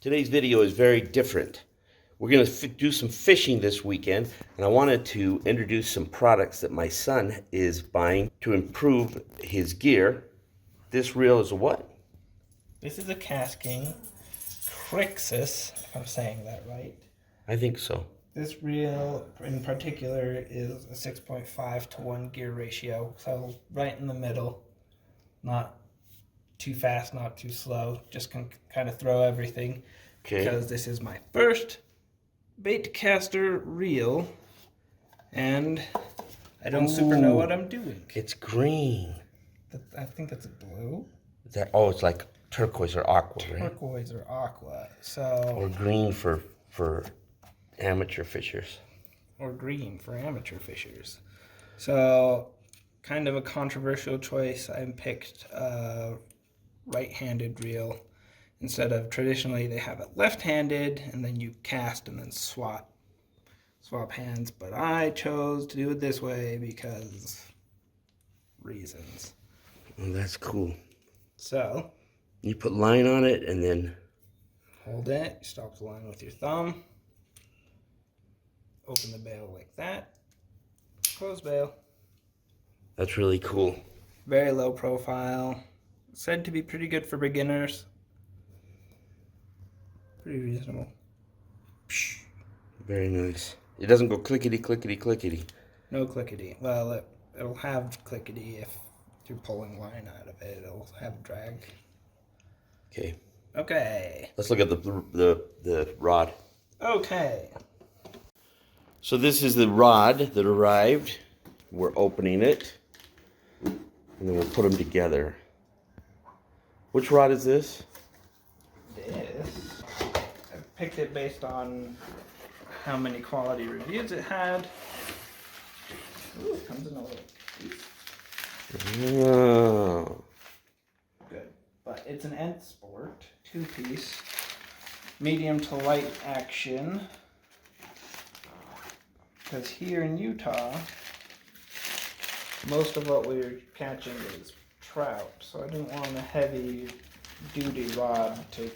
Today's video is very different. We're going to do some fishing this weekend, and I wanted to introduce some products that my son is buying to improve his gear. This reel is a what? This is a casking Crixus, if I'm saying that right. I think so. This reel in particular is a 6.5 to 1 gear ratio, so right in the middle. Not too fast, not too slow. Just can kind of throw everything. Okay. Because this is my first baitcaster reel, and I don't super know what I'm doing. It's green. I think that's a blue. Is that? Oh, it's like turquoise or aqua, right? Turquoise or aqua. Or green for amateur fishers. Or green for amateur fishers. So, kind of a controversial choice. I picked a right-handed reel instead of traditionally they have it left-handed and then you cast and then swap hands. But I chose to do it this way because reasons. Oh, that's cool. So, you put line on it and then hold it, stop the line with your thumb, open the bail like that, close bail. That's really cool. Very low profile, said to be pretty good for beginners. Pretty reasonable. Very nice. It doesn't go clickety, clickety, clickety. No clickety. Well, it'll have clickety if you're pulling line out of it. It'll have drag. Okay. Okay. Let's look at the rod. Okay. So this is the rod that arrived. We're opening it, and then we'll put them together. Which rod is this? This, I picked it based on how many quality reviews it had. Ooh, it comes in a little piece. Oh. Good. But it's an Ent Sport, 2-piece, medium to light action. Because here in Utah, most of what we're catching is trout. So I didn't want a heavy duty rod to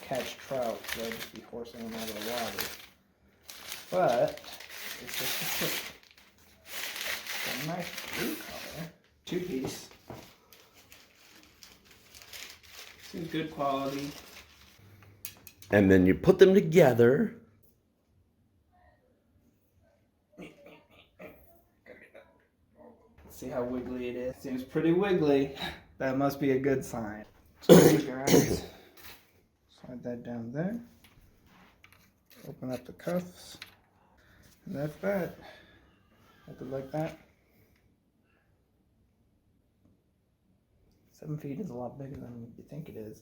catch trout, so I'd just be forcing them out of the water. But it's just a tip. It's a nice blue color, 2-piece. Seems good quality. And then you put them together. See how wiggly it is. Seems pretty wiggly. That must be a good sign. So guys, slide that down there. Open up the cuffs. And that's that. Hold it like that. 7 feet is a lot bigger than you think it is.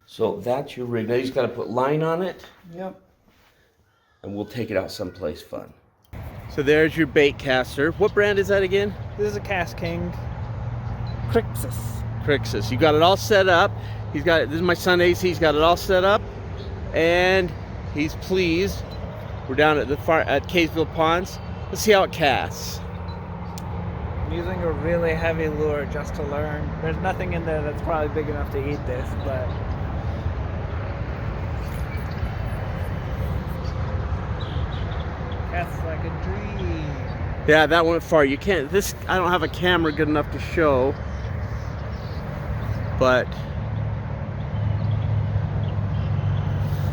So that's your rig. Now you just got to put line on it. Yep. And we'll take it out someplace fun. So there's your bait caster. What brand is that again? This is a Cast King Crixus. Crixus. You got it all set up. He's got it. This is my son AC. He's got it all set up, and he's pleased. We're down at Kaysville Ponds. Let's see how it casts. I'm using a really heavy lure just to learn. There's nothing in there that's probably big enough to eat this, but casts like a dream. Yeah, that went far. You can't. I don't have a camera good enough to show, but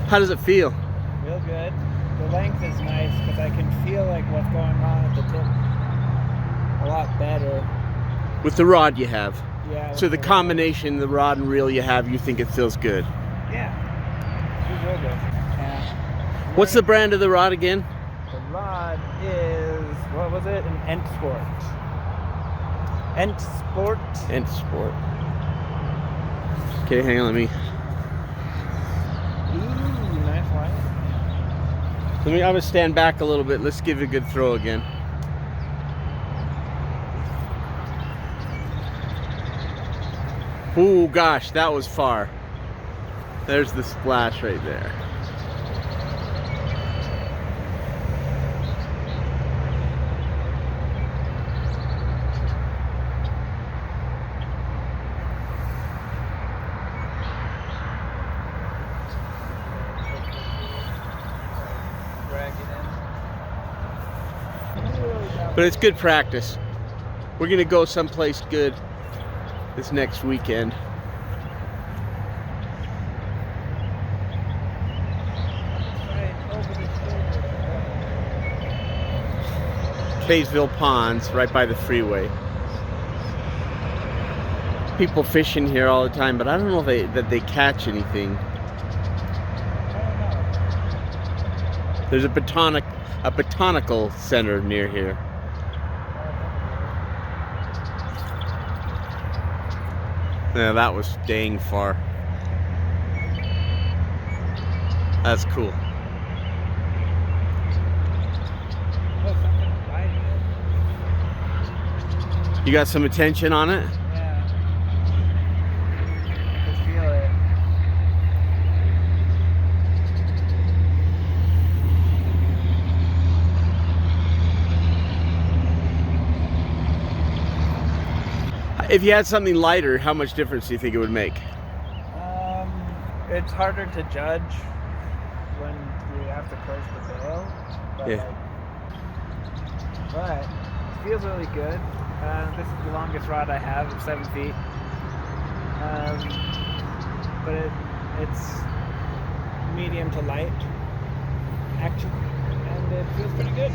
how does it feel? Real good. The length is nice because I can feel like what's going on at the tip a lot better. With the rod you have. Yeah. So the combination, the rod and reel you have, you think it feels good? Yeah. It's real good. Yeah. What's the brand of the rod again? The rod is, what was it? An Ent Sport. Ent Sport. Ent Sport. Okay, hang on, let me. Ooh, nice line. I'm gonna stand back a little bit. Let's give it a good throw again. Oh gosh, that was far. There's the splash right there. But it's good practice. We're gonna go someplace good this next weekend. Kaysville Ponds, right by the freeway. People fishing here all the time, but I don't know that they catch anything. There's a botanical center near here. Yeah, that was dang far. That's cool. You got some attention on it? Yeah. I feel it. If you had something lighter, how much difference do you think it would make? It's harder to judge when you have to close the bail. But, Yeah. But it feels really good. This is the longest rod I have, it's 7 feet. But it's medium to light action, and it feels pretty good.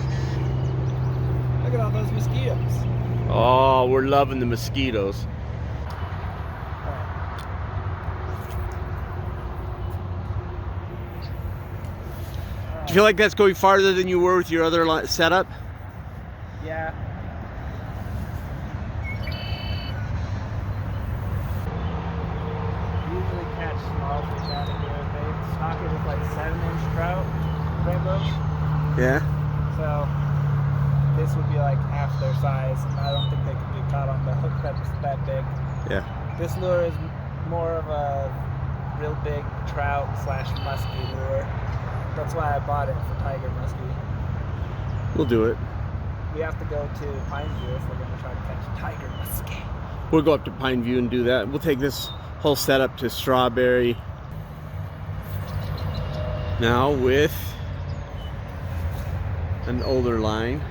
Look at all those mosquitoes. Oh, we're loving the mosquitoes. Do you feel like that's going farther than you were with your other setup? Yeah. Usually catch small fish out of here. They stock it with like 7-inch trout rainbows. Yeah. So this would be like half their size, and I don't think they could be caught on the hook that's that big. Yeah. This lure is more of a real big trout / muskie lure. That's why I bought it for tiger muskie. We'll do it. We have to go to Pineview if we're going to try to catch tiger muskie. We'll go up to Pineview and do that. We'll take this whole setup to Strawberry. Now with an older line.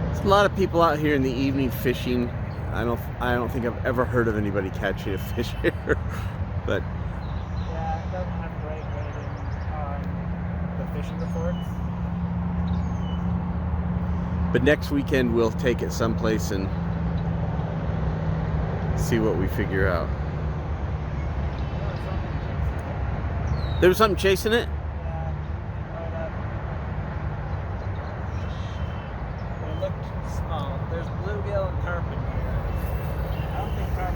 There's a lot of people out here in the evening fishing. I don't think I've ever heard of anybody catching a fish here. But Yeah, it doesn't have great rating on the fishing reports. But next weekend we'll take it someplace and see what we figure out. There was something chasing it? Yeah, right up. It looked small. There's bluegill and carp in here. I don't think carp.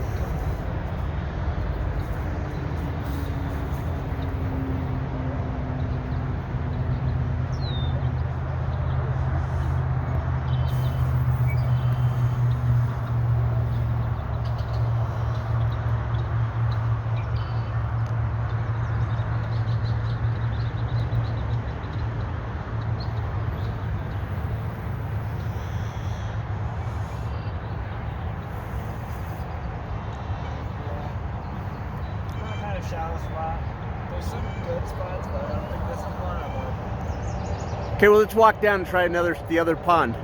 Shallow spot. There's some good spots, but I don't think this is one of them. Okay, well let's walk down and try the other pond.